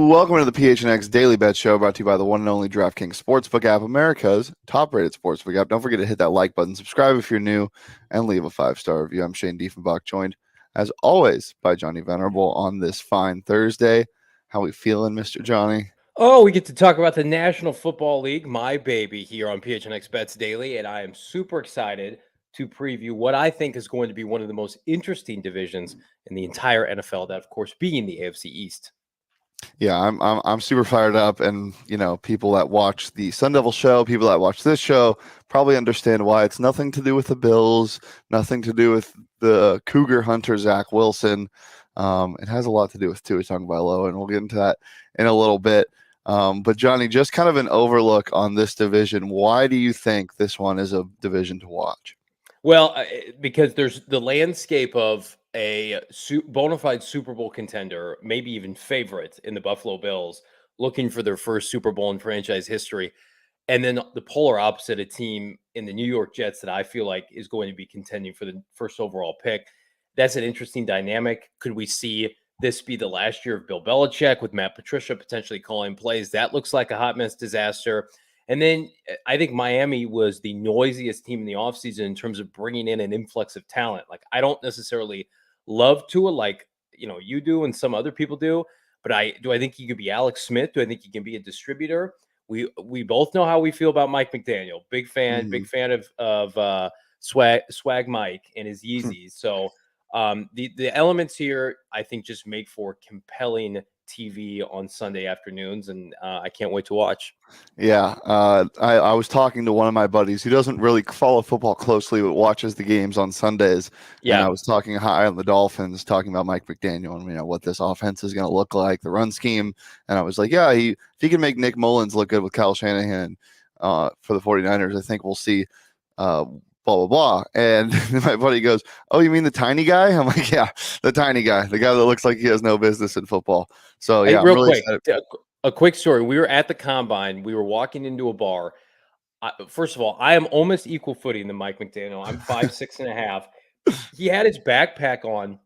Welcome to the PHNX Daily Bet Show, brought to you by the one and only DraftKings Sportsbook app, America's top-rated sportsbook app. Don't forget to hit that like button, subscribe if you're new, and leave a 5-star review. I'm Shane Diefenbach, joined, as always, by Johnny Venerable on this fine Thursday. How we feeling, Mr. Johnny? Oh, we get to talk about the National Football League, my baby, here on PHNX Bets Daily, and I am super excited to preview what I think is going to be one of the most interesting divisions in the entire NFL, that, of course, being the AFC East. Yeah, I'm super fired up, and people that watch the Sun Devil show, people that watch this show, probably understand why. It's nothing to do with the Bills, nothing to do with the Cougar hunter Zach Wilson. It has a lot to do with Tua Tagovailoa, and we'll get into that in a little bit. But Johnny, just kind of an overlook on this division. Why do you think this one is a division to watch? Well, because there's the landscape of a bona fide Super Bowl contender, maybe even favorite in the Buffalo Bills, looking for their first Super Bowl in franchise history. And then the polar opposite, a team in the New York Jets that I feel like is going to be contending for the first overall pick. That's an interesting dynamic. Could we see this be the last year of Bill Belichick with Matt Patricia potentially calling plays? That looks like a hot mess disaster. And then I think Miami was the noisiest team in the offseason in terms of bringing in an influx of talent. Like, I don't necessarily love Tua like, you do and some other people do, but I think he could be Alex Smith? Do I think he can be a distributor? We both know how we feel about Mike McDaniel. Big fan of swag Mike and his Yeezys. So the elements here, I think, just make for compelling TV on Sunday afternoons, and I can't wait to watch. Yeah, I was talking to one of my buddies who doesn't really follow football closely, but watches the games on Sundays. Yeah. And I was talking high on the Dolphins, talking about Mike McDaniel and what this offense is going to look like, the run scheme. And I was like, yeah, if he can make Nick Mullins look good with Kyle Shanahan for the 49ers, I think we'll see blah, blah, blah. And my buddy goes, oh, you mean the tiny guy? I'm like, yeah, the tiny guy, the guy that looks like he has no business in football. So, yeah, hey, I'm really quick, excited. a quick story. We were at the Combine. We were walking into a bar. First of all, I am almost equal footing than Mike McDaniel. I'm 5'6.5". He had his backpack on.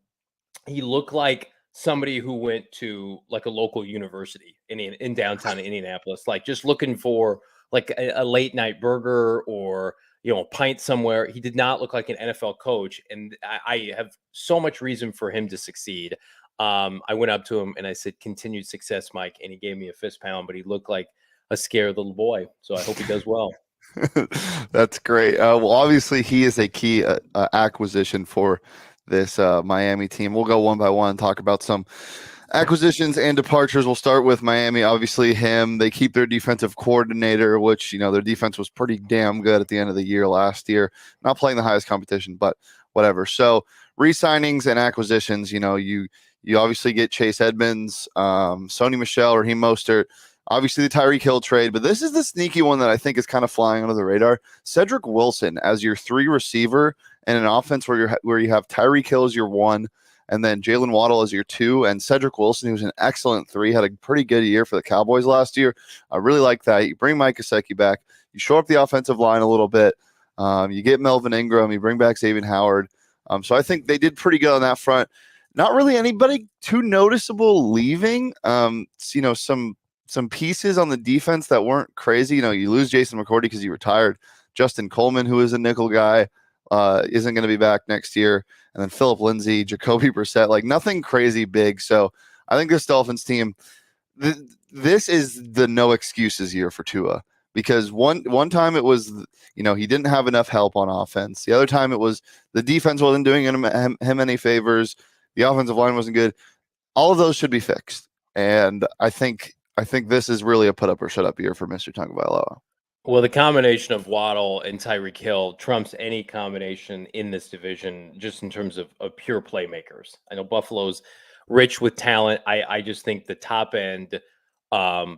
He looked like somebody who went to like a local university in downtown Indianapolis, like just looking for like a late night burger or a pint somewhere. He did not look like an NFL coach, and I have so much reason for him to succeed. I went up to him and I said, "Continued success, Mike," and he gave me a fist pound, but he looked like a scared little boy. So I hope he does well. That's great. Well, obviously, he is a key acquisition for this Miami team. We'll go one by one, talk about some acquisitions and departures. We'll start with Miami. Obviously, they keep their defensive coordinator, which, their defense was pretty damn good at the end of the year last year. Not playing the highest competition, but whatever. So, re-signings and acquisitions, you obviously get Chase Edmonds, Sony Michel, Raheem Mostert. Obviously, the Tyreek Hill trade, but this is the sneaky one that I think is kind of flying under the radar. Cedric Wilson as your 3 receiver and an offense where you have Tyreek Hill as your 1, and then Jalen Waddle as your 2, and Cedric Wilson, who's an excellent 3, had a pretty good year for the Cowboys last year. I really like that. You bring Mike Gesicki back. You shore up the offensive line a little bit. You get Melvin Ingram. You bring back Xavier Howard. So I think they did pretty good on that front. Not really anybody too noticeable leaving. Some pieces on the defense that weren't crazy. You lose Jason McCourty because he retired. Justin Coleman, who is a nickel guy, isn't going to be back next year. And then Phillip Lindsay, Jacoby Brissett, like nothing crazy big. So I think this Dolphins team, this is the no excuses year for Tua, because one time it was, he didn't have enough help on offense. The other time it was the defense wasn't doing him any favors. The offensive line wasn't good. All of those should be fixed. And I think this is really a put up or shut up year for Mr. Tagovailoa. Well, the combination of Waddle and Tyreek Hill trumps any combination in this division, just in terms of pure playmakers. I know Buffalo's rich with talent. I just think the top end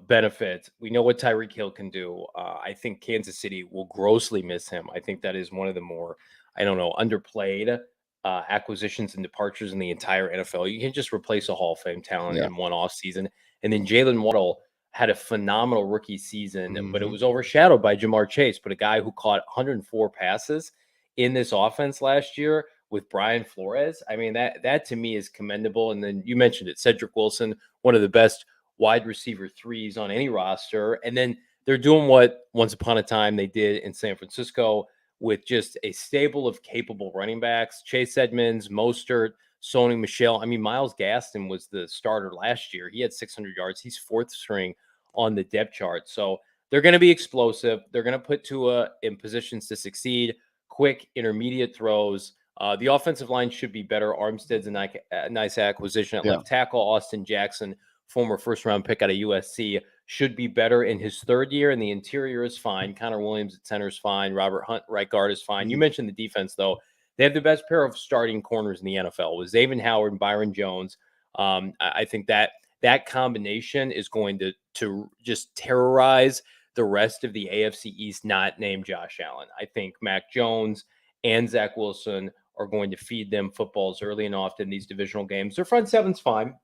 benefit. We know what Tyreek Hill can do. I think Kansas City will grossly miss him. I think that is one of the more, underplayed acquisitions and departures in the entire NFL. You can just replace a Hall of Fame talent in one off season. And then Jalen Waddle had a phenomenal rookie season, but it was overshadowed by Jamar Chase. But a guy who caught 104 passes in this offense last year with Brian Flores, I mean, that to me is commendable. And then you mentioned it, Cedric Wilson, one of the best wide receiver threes on any roster. And then they're doing what once upon a time they did in San Francisco with just a stable of capable running backs. Chase Edmonds, Mostert, Sony Michel. I mean, Myles Gaston was the starter last year. He had 600 yards. He's fourth string on the depth chart. So they're going to be explosive. They're going to put Tua in positions to succeed, quick, intermediate throws. The offensive line should be better. Armstead's a nice acquisition at left tackle. Austin Jackson, former first-round pick out of USC, should be better in his third year, and the interior is fine. Connor Williams at center is fine. Robert Hunt, right guard, is fine. You mentioned the defense, though. They have the best pair of starting corners in the NFL with Xavier Howard and Byron Jones. I think that combination is going to just terrorize the rest of the AFC East, not named Josh Allen. I think Mac Jones and Zach Wilson are going to feed them footballs early and often in these divisional games. Their front seven's fine.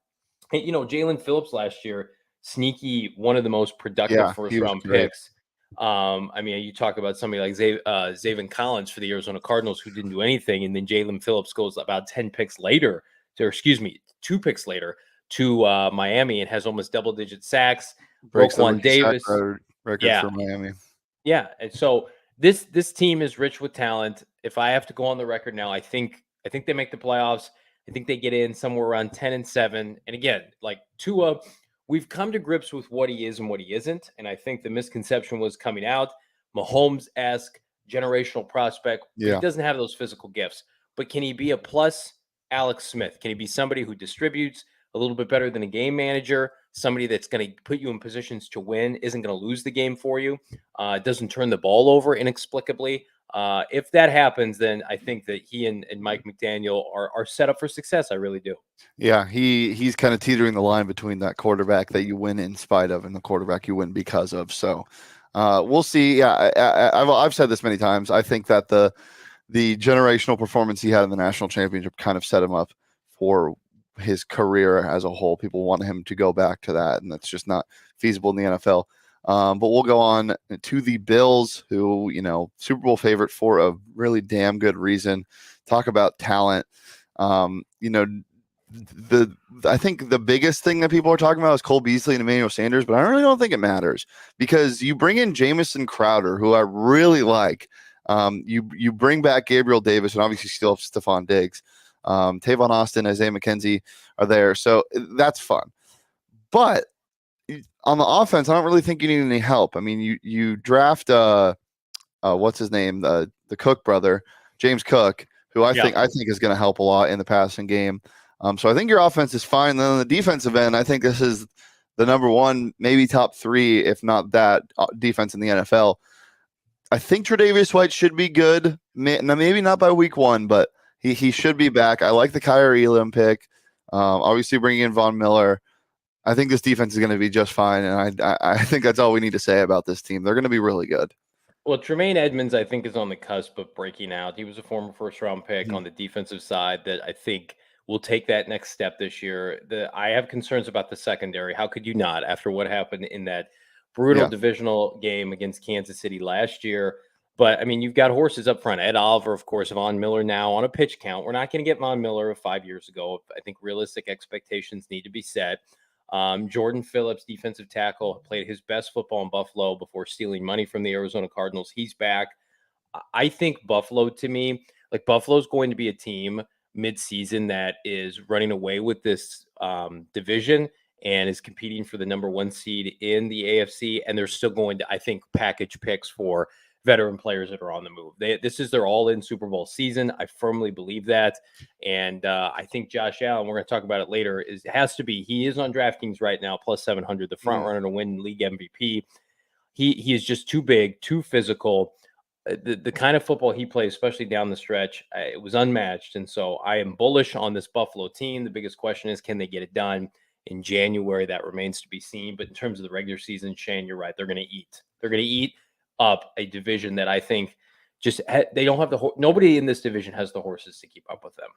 And, Jalen Phillips last year, sneaky, one of the most productive first-round picks. I mean, you talk about somebody like Zaven Collins for the Arizona Cardinals who didn't do anything, and then Jalen Phillips goes about 2 picks later to Miami and has almost double-digit sacks. Breaks Roquan Davis record for Miami. Yeah, and so this team is rich with talent. If I have to go on the record now, I think they make the playoffs. I think they get in somewhere around 10-7. And again, like Tua, we've come to grips with what he is and what he isn't. And I think the misconception was coming out. Mahomes-esque generational prospect. Yeah. He doesn't have those physical gifts. But can he be a plus Alex Smith? Can he be somebody who distributes a little bit better than a game manager? Somebody that's going to put you in positions to win, isn't going to lose the game for you, doesn't turn the ball over inexplicably. If that happens, then I think that he and Mike McDaniel are set up for success. I really do. Yeah, he's kind of teetering the line between that quarterback that you win in spite of and the quarterback you win because of. So we'll see. Yeah, I've said this many times. I think that the generational performance he had in the national championship kind of set him up for his career as a whole. People want him to go back to that, and that's just not feasible in the NFL. But we'll go on to the Bills, who, Super Bowl favorite for a really damn good reason. Talk about talent. I think the biggest thing that people are talking about is Cole Beasley and Emmanuel Sanders, but I really don't think it matters because you bring in Jamison Crowder, who I really like. You bring back Gabriel Davis, and obviously still have Stephon Diggs. Tavon Austin, Isaiah McKenzie are there. So that's fun. But on the offense, I don't really think you need any help. I mean, you draft what's his name? The Cook brother, James Cook, who I think is going to help a lot in the passing game. So I think your offense is fine. Then on the defensive end, I think this is the number one, maybe top three, if not that, defense in the NFL. I think Tre'Davious White should be good. Maybe not by week 1, but he should be back. I like the Kyrie Elam pick. Obviously, bringing in Von Miller. I think this defense is going to be just fine, and I think that's all we need to say about this team. They're going to be really good. Well, Tremaine Edmonds, I think, is on the cusp of breaking out. He was a former first-round pick on the defensive side that I think will take that next step this year. I have concerns about the secondary. How could you not, after what happened in that brutal divisional game against Kansas City last year? But, I mean, you've got horses up front. Ed Oliver, of course, Von Miller now on a pitch count. We're not going to get Von Miller 5 years ago. I think realistic expectations need to be set. Jordan Phillips, defensive tackle, played his best football in Buffalo before stealing money from the Arizona Cardinals. He's back. I think Buffalo, to me, like Buffalo's going to be a team mid-season that is running away with this division and is competing for the number 1 seed in the AFC. And they're still going to, I think, package picks for veteran players that are on the move. This is their all-in Super Bowl season. I firmly believe that. And I think Josh Allen, we're going to talk about it later, he is on DraftKings right now, plus 700, the front runner to win league MVP. He is just too big, too physical. The kind of football he plays, especially down the stretch, it was unmatched. And so I am bullish on this Buffalo team. The biggest question is, can they get it done in January? That remains to be seen. But in terms of the regular season, Shane, you're right. They're going to eat. They're going to eat up a division that I think just they don't have nobody in this division has the horses to keep up with them.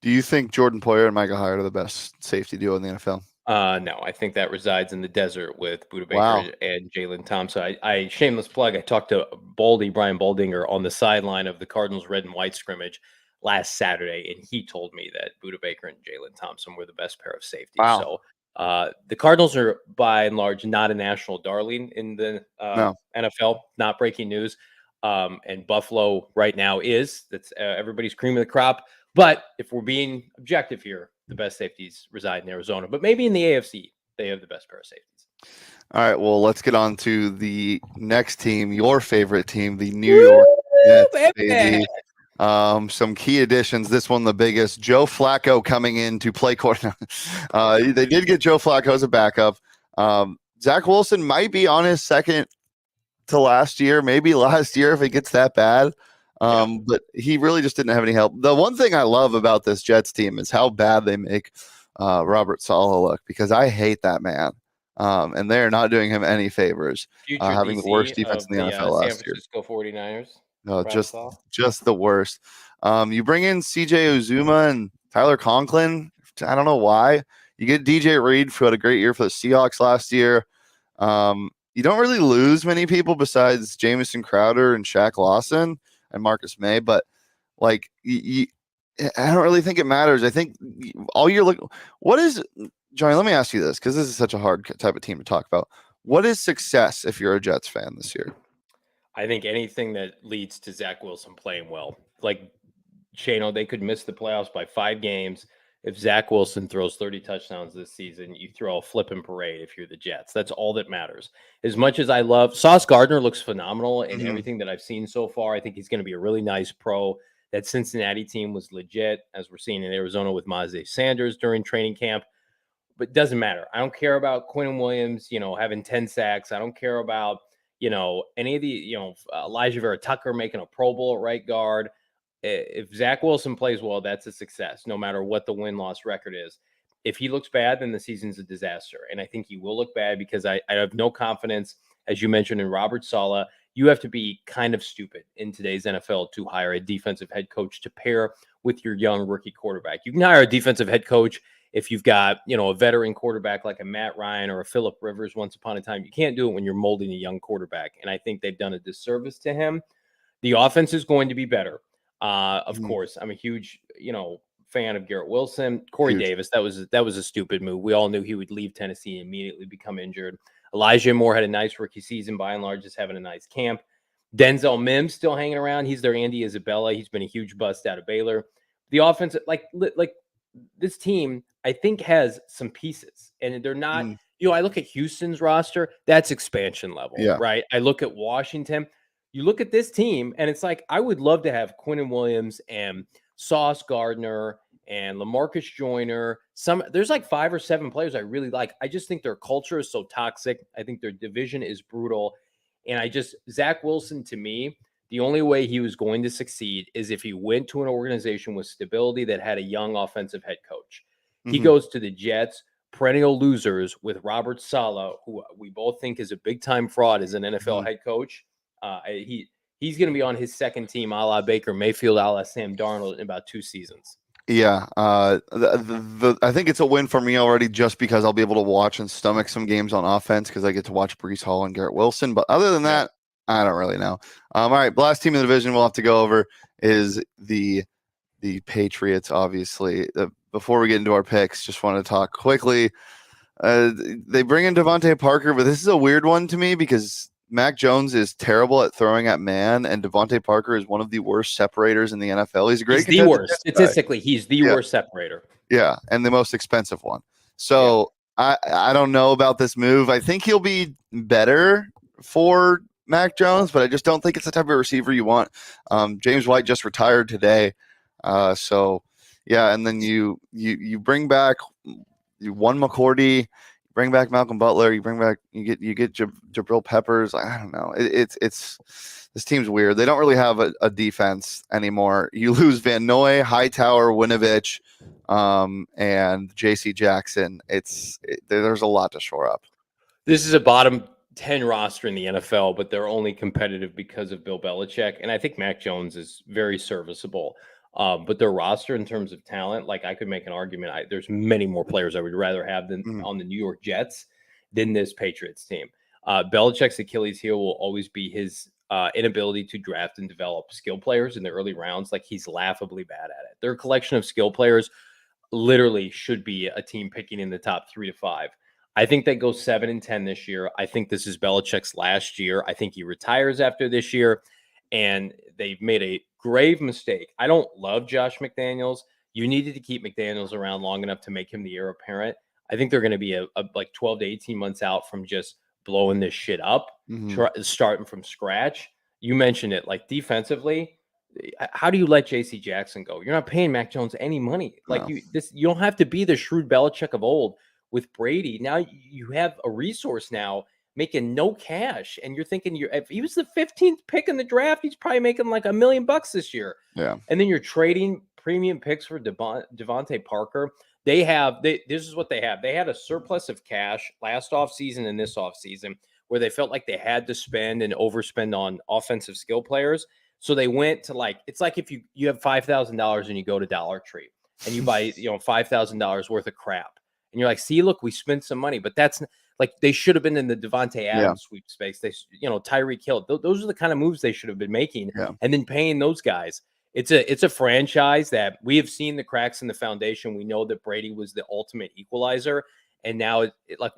Do you think Jordan Poyer and Michael Hyde are the best safety duo in the NFL? No, I think that resides in the desert with Budda Baker and Jalen Thompson. I shameless plug. I talked to Brian Baldinger on the sideline of the Cardinals red and white scrimmage last Saturday, and he told me that Budda Baker and Jalen Thompson were the best pair of safeties. Wow. So The Cardinals are by and large not a national darling in the No. NFL. Not breaking news. And Buffalo right now is. That's everybody's cream of the crop. But if we're being objective here, the best safeties reside in Arizona. But maybe in the AFC, they have the best pair of safeties. All right, well, let's get on to the next team, your favorite team, the New York Jets, baby. Some key additions. This one, the biggest. Joe Flacco coming in to play quarterback. They did get Joe Flacco as a backup. Zach Wilson might be on his second to last year, maybe last year if it gets that bad. But he really just didn't have any help. The one thing I love about this Jets team is how bad they make Robert Saleh look, because I hate that man. And they're not doing him any favors, Future having DC the worst defense in the NFL San last year. Francisco 49ers. No, just the worst. You bring in CJ Uzuma and Tyler Conklin. I don't know why. You get DJ Reed, who had a great year for the Seahawks last year. You don't really lose many people besides Jamison Crowder and Shaq Lawson and Marcus May, but like I don't really think it matters. I think all you're looking. What is, Johnny? Let me ask you this, because this is such a hard type of team to talk about. What is success if you're a Jets fan this year? I think anything that leads to Zach Wilson playing well. Like, Shano, they could miss the playoffs by 5 games. If Zach Wilson throws 30 touchdowns this season, you throw a flipping parade if you're the Jets. That's all that matters. As much as I love Sauce Gardner, looks phenomenal in everything that I've seen so far. I think he's going to be a really nice pro. That Cincinnati team was legit, as we're seeing in Arizona with Myles Sanders during training camp. But it doesn't matter. I don't care about Quinn Williams, having 10 sacks. I don't care about, any of the, Elijah Vera Tucker making a Pro Bowl at right guard. If Zach Wilson plays well, that's a success, no matter what the win-loss record is. If he looks bad, then the season's a disaster. And I think he will look bad, because I have no confidence, as you mentioned, in Robert Saleh. You have to be kind of stupid in today's NFL to hire a defensive head coach to pair with your young rookie quarterback. You can hire a defensive head coach if you've got, a veteran quarterback like a Matt Ryan or a Phillip Rivers once upon a time. You can't do it when you're molding a young quarterback. And I think they've done a disservice to him. The offense is going to be better. Of course, I'm a huge, fan of Garrett Wilson. Corey Davis, that was a stupid move. We all knew he would leave Tennessee and immediately become injured. Elijah Moore had a nice rookie season, by and large, just having a nice camp. Denzel Mims still hanging around. He's their Andy Isabella. He's been a huge bust out of Baylor. The offense, like this team, I think, has some pieces, and they're not. I look at Houston's roster. That's expansion level, right? I look at Washington. You look at this team, and it's like, I would love to have Quinnen Williams and Sauce Gardner and LaMarcus Joyner. There's like 5 or 7 players I really like. I just think their culture is so toxic. I think their division is brutal. And Zach Wilson, to me, the only way he was going to succeed is if he went to an organization with stability that had a young offensive head coach. He goes to the Jets, perennial losers, with Robert Saleh, who we both think is a big-time fraud as an NFL head coach. He's going to be on his second team, a la Baker Mayfield, a la Sam Darnold, in about 2 seasons. Yeah, I think it's a win for me already, just because I'll be able to watch and stomach some games on offense, because I get to watch Breece Hall and Garrett Wilson. But other than that, I don't really know. All right, last team in the division we'll have to go over is the Patriots, obviously. Before we get into our picks, just want to talk quickly. They bring in Devontae Parker, but this is a weird one to me, because Mac Jones is terrible at throwing at man, and Devontae Parker is one of the worst separators in the NFL. He's a great. He's the worst. Statistically, he's the worst separator. Yeah, and the most expensive one. So I don't know about this move. I think he'll be better for Mac Jones, but I just don't think it's the type of receiver you want. James White just retired today. So yeah, and then you bring back one McCourty, bring back Malcolm Butler, you get Jabril Peppers. I don't know. It's this team's weird. They don't really have a defense anymore. You lose Van Noy, Hightower, Winovich, and J.C. Jackson. There's a lot to shore up. This is a bottom 10 roster in the NFL, but they're only competitive because of Bill Belichick. And I think Mac Jones is very serviceable. But their roster, in terms of talent, like, I could make an argument. There's many more players I would rather have than on the New York Jets than this Patriots team. Belichick's Achilles heel will always be his inability to draft and develop skill players in the early rounds. Like, he's laughably bad at it. They're a collection of skill players. literally should be a team picking in the top 3 to 5. I think they go 7-10 this year. I think this is Belichick's last year. I think he retires after this year, and they've made a grave mistake. I don't love Josh McDaniels. You needed to keep McDaniels around long enough to make him the heir apparent. I think they're going to be a like 12 to 18 months out from just blowing this shit up, starting from scratch. You mentioned it, like defensively. How do you let J.C. Jackson go? You're not paying Mac Jones any money. Like No. you don't have to be the shrewd Belichick of old with Brady. Now you have a resource now making no cash, and you're thinking if he was the 15th pick in the draft, he's probably making like $1 million this year. Yeah. And then you're trading premium picks for Devontae Parker. This is what they have. They had a surplus of cash last offseason and this offseason where they felt like they had to spend and overspend on offensive skill players. So they went to it's like if you have $5,000 and you go to Dollar Tree and you buy, $5,000 worth of crap. And you're like, see, look, we spent some money, but that's like they should have been in the Devontae Adams sweepstakes. They, Tyreek Hill. Those are the kind of moves they should have been making, and then paying those guys. It's a franchise that we have seen the cracks in the foundation. We know that Brady was the ultimate equalizer, and now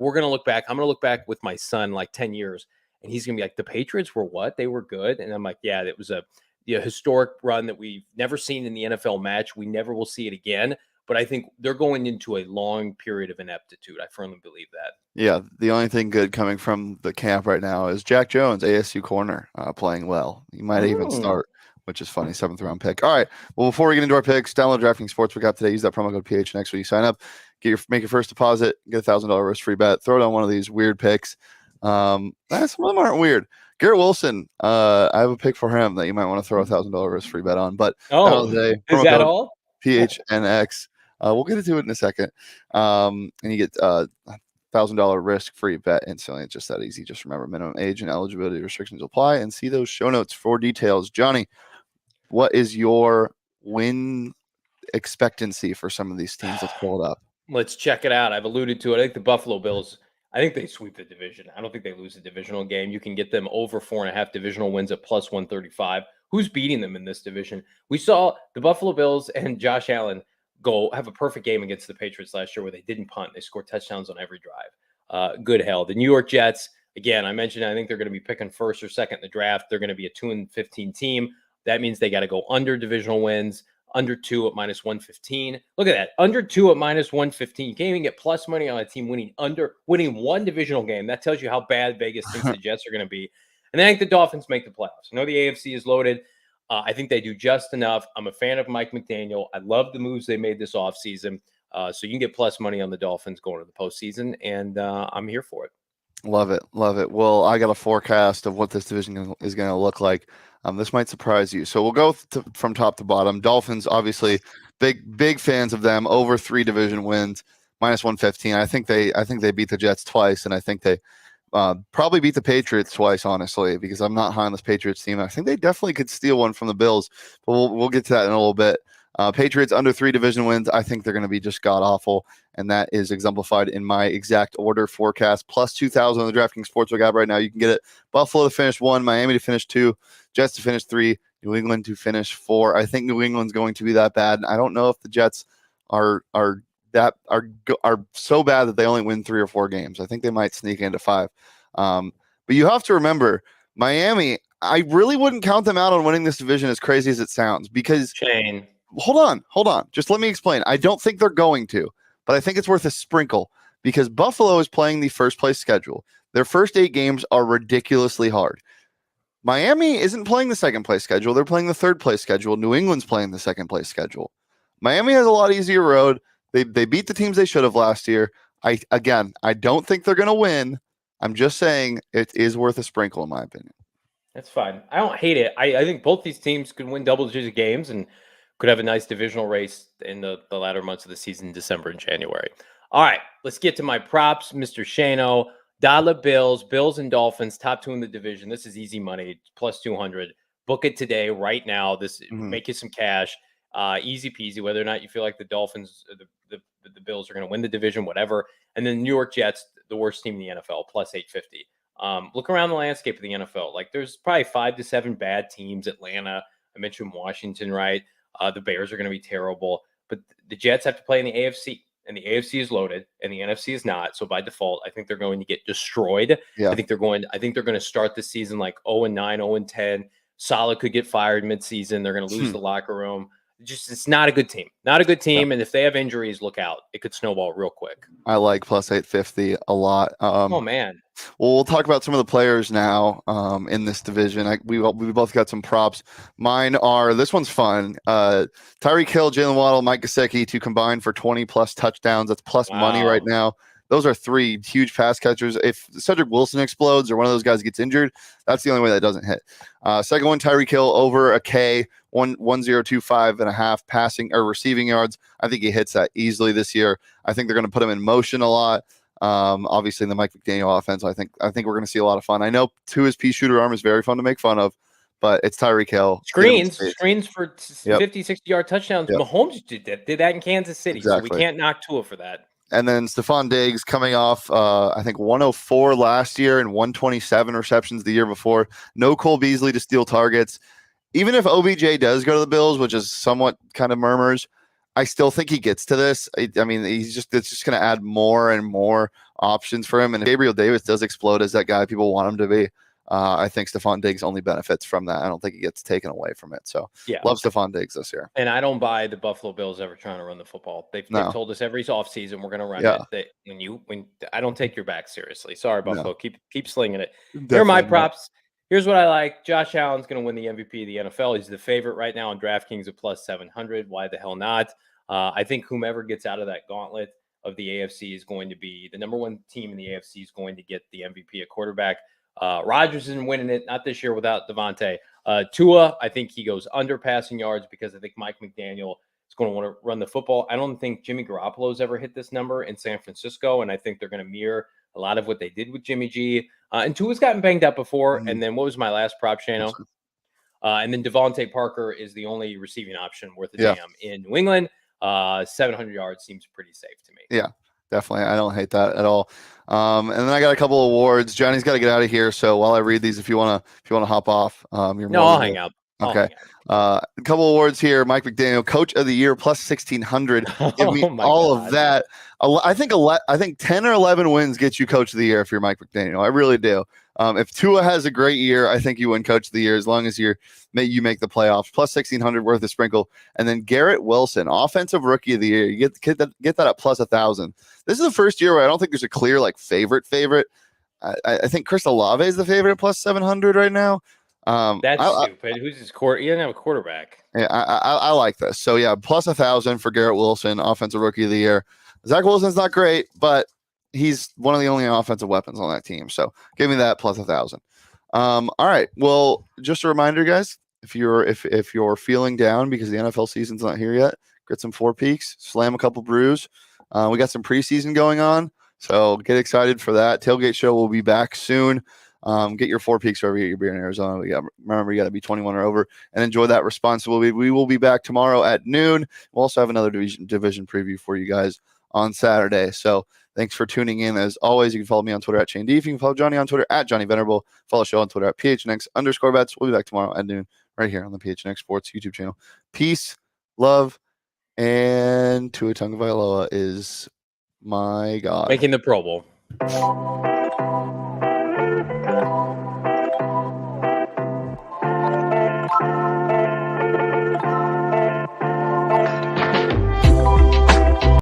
we're gonna look back. I'm gonna look back with my son 10 years, and he's gonna be like, the Patriots were what? They were good, and I'm like, yeah, it was a historic run that we've never seen in the NFL match. We never will see it again. But I think they're going into a long period of ineptitude. I firmly believe that. Yeah, the only thing good coming from the camp right now is Jack Jones, ASU corner, playing well. He might even start, which is funny. 7th round pick. All right. Well, before we get into our picks, download DraftKings Sportsbook app today. Use that promo code PHNX when you sign up. Make your first deposit. Get $1,000 risk free bet. Throw down one of these weird picks. Some of them aren't weird. Garrett Wilson. I have a pick for him that you might want to throw $1,000 risk free bet on. But is that all? PHNX. We'll get into it in a second. And you get $1,000 risk free bet instantly. It's just that easy. Just remember, minimum age and eligibility restrictions apply, and see those show notes for details. Johnny, what is your win expectancy for some of these teams? Let's pull it up. Let's check it out. I've alluded to it. I think the Buffalo Bills, I think they sweep the division. I don't think they lose a divisional game. You can get them over 4.5 divisional wins at plus 135. Who's beating them in this division? We saw the Buffalo Bills and Josh Allen go have a perfect game against the Patriots last year where they didn't punt. They scored touchdowns on every drive. Good hell. The New York Jets, again, I mentioned, I think they're going to be picking first or second in the draft. They're going to be a 2-15 team. That means they got to go under divisional wins, under 2 at minus 115. Look at that. Under 2 at minus 115. You can't even get plus money on a team winning one divisional game. That tells you how bad Vegas thinks the Jets are going to be. And I think the Dolphins make the playoffs. I know the AFC is loaded. I think they do just enough. I'm a fan of Mike McDaniel. I love the moves they made this offseason. So you can get plus money on the Dolphins going to the postseason, and I'm here for it. Love it. Love it. Well, I got a forecast of what this division is going to look like. This might surprise you. So we'll go from top to bottom. Dolphins, obviously, big fans of them. Over 3 division wins, minus 115. I think they beat the Jets twice, and I think they probably beat the Patriots twice, honestly, because I'm not high on this Patriots team. I think they definitely could steal one from the Bills, but we'll get to that in a little bit. Patriots under 3 division wins. I think they're going to be just god awful, and that is exemplified in my exact order forecast. Plus 2,000 on the DraftKings Sportsbook app right now. You can get it. Buffalo to finish 1, Miami to finish 2, Jets to finish 3, New England to finish 4. I think New England's going to be that bad. I don't know if the Jets are so bad that they only win 3 or 4 games. I think they might sneak into 5. But you have to remember, Miami, I really wouldn't count them out on winning this division, as crazy as it sounds, because Hold on. Just let me explain. I don't think they're going to, but I think it's worth a sprinkle because Buffalo is playing the first place schedule. Their first 8 games are ridiculously hard. Miami isn't playing the second place schedule. They're playing the third place schedule. New England's playing the second place schedule. Miami has a lot easier road. They beat the teams they should have last year. I don't think they're going to win. I'm just saying it is worth a sprinkle, in my opinion. That's fine. I don't hate it. I think both these teams could win double-digit games and could have a nice divisional race in the latter months of the season, December and January. All right, let's get to my props, Mr. Shano. Dollar Bills and Dolphins, top 2 in the division. This is easy money, plus 200. Book it today, right now. Make you some cash. Easy peasy, whether or not you feel like the Dolphins, the Bills are going to win the division, whatever. And then New York Jets, the worst team in the NFL, plus 850. Look around the landscape of the NFL. There's probably 5 to 7 bad teams. Atlanta, I mentioned Washington, right? The Bears are going to be terrible. but the Jets have to play in the AFC, and the AFC is loaded, and the NFC is not. So by default, I think they're going to get destroyed. Yeah. I think they're going to start the season like 0-9, 0-10. Saleh could get fired midseason. They're going to lose the locker room. It's not a good team. Not a good team. And if they have injuries, look out. It could snowball real quick. I like plus 850 a lot. Oh, man. Well, we'll talk about some of the players now in this division. We both got some props. Mine are, this one's fun. Tyreek Hill, Jalen Waddle, Mike Gesicki to combine for 20-plus touchdowns. That's plus money right now. Those are three huge pass catchers. If Cedric Wilson explodes or one of those guys gets injured, that's the only way that doesn't hit. Second one, Tyreek Hill over a K, 1,025.5 passing or receiving yards. I think he hits that easily this year. I think they're going to put him in motion a lot. Obviously in the Mike McDaniel offense, I think we're going to see a lot of fun. I know Tua's pea shooter arm is very fun to make fun of, but it's Tyreek Hill. Screens for 50, 60-yard touchdowns. Yep. Mahomes did that in Kansas City, exactly. So we can't knock Tua for that. And then Stephon Diggs coming off, I think 104 last year and 127 receptions the year before. No Cole Beasley to steal targets. Even if OBJ does go to the Bills, which is somewhat kind of murmurs, I still think he gets to this. I mean, it's just going to add more and more options for him. And if Gabriel Davis does explode as that guy people want him to be, I think Stephon Diggs only benefits from that. I don't think he gets taken away from it. So love Stephon Diggs this year. And I don't buy the Buffalo Bills ever trying to run the football. They've told us every offseason we're going to run it. When I don't take your back seriously. Sorry, Buffalo. Keep slinging it. Definitely. Here are my props. Here's what I like. Josh Allen's going to win the MVP of the NFL. He's the favorite right now on DraftKings at plus 700. Why the hell not? I think whomever gets out of that gauntlet of the AFC is going to be the number one team in the AFC is going to get the MVP at quarterback. Rodgers isn't winning it, not this year without Devontae. Tua, I think he goes under passing yards because I think Mike McDaniel is going to want to run the football. I don't think Jimmy Garoppolo's ever hit this number in San Francisco, and I think they're going to mirror a lot of what they did with Jimmy G. And Tua's gotten banged up before. And then what was my last prop, Shano? And then Devontae Parker is the only receiving option worth a damn in New England. 700 yards seems pretty safe to me. Yeah, definitely. I don't hate that at all. And then I got a couple of awards. Johnny's got to get out of here. So while I read these, if you want to hop off, I'll hang out. Okay. A couple awards here. Mike McDaniel, Coach of the Year, plus 1,600. Give me all of that. I think 10 or 11 wins get you Coach of the Year if you're Mike McDaniel. I really do. If Tua has a great year, I think you win Coach of the Year as long as you make the playoffs. Plus 1,600 worth of sprinkle. And then Garrett Wilson, Offensive Rookie of the Year. You get that at plus 1,000. This is the first year where I don't think there's a clear favorite. I think Chris Olave is the favorite at plus 700 right now. That's stupid. Who's his quarter? He doesn't have a quarterback. Yeah, I like this. So yeah, plus 1,000 for Garrett Wilson, Offensive Rookie of the Year. Zach Wilson's not great, but he's one of the only offensive weapons on that team. So give me that plus 1,000. All right. Well, just a reminder, guys, if you're feeling down because the NFL season's not here yet, get some Four Peaks, slam a couple brews. We got some preseason going on, so get excited for that. Tailgate Show will be back soon. Get your Four Peaks wherever you get your beer in Arizona. Remember, you got to be 21 or over and enjoy that responsibly. We will be back tomorrow at noon. We'll also have another division preview for you guys on Saturday. So thanks for tuning in. As always, you can follow me on Twitter at Shane D. You can follow Johnny on Twitter at Johnny Venerable. Follow the show on Twitter at PHNX_bets. We'll be back tomorrow at noon right here on the PHNX Sports YouTube channel. Peace, love, and Tua Tagovailoa is my God. Making the Pro Bowl.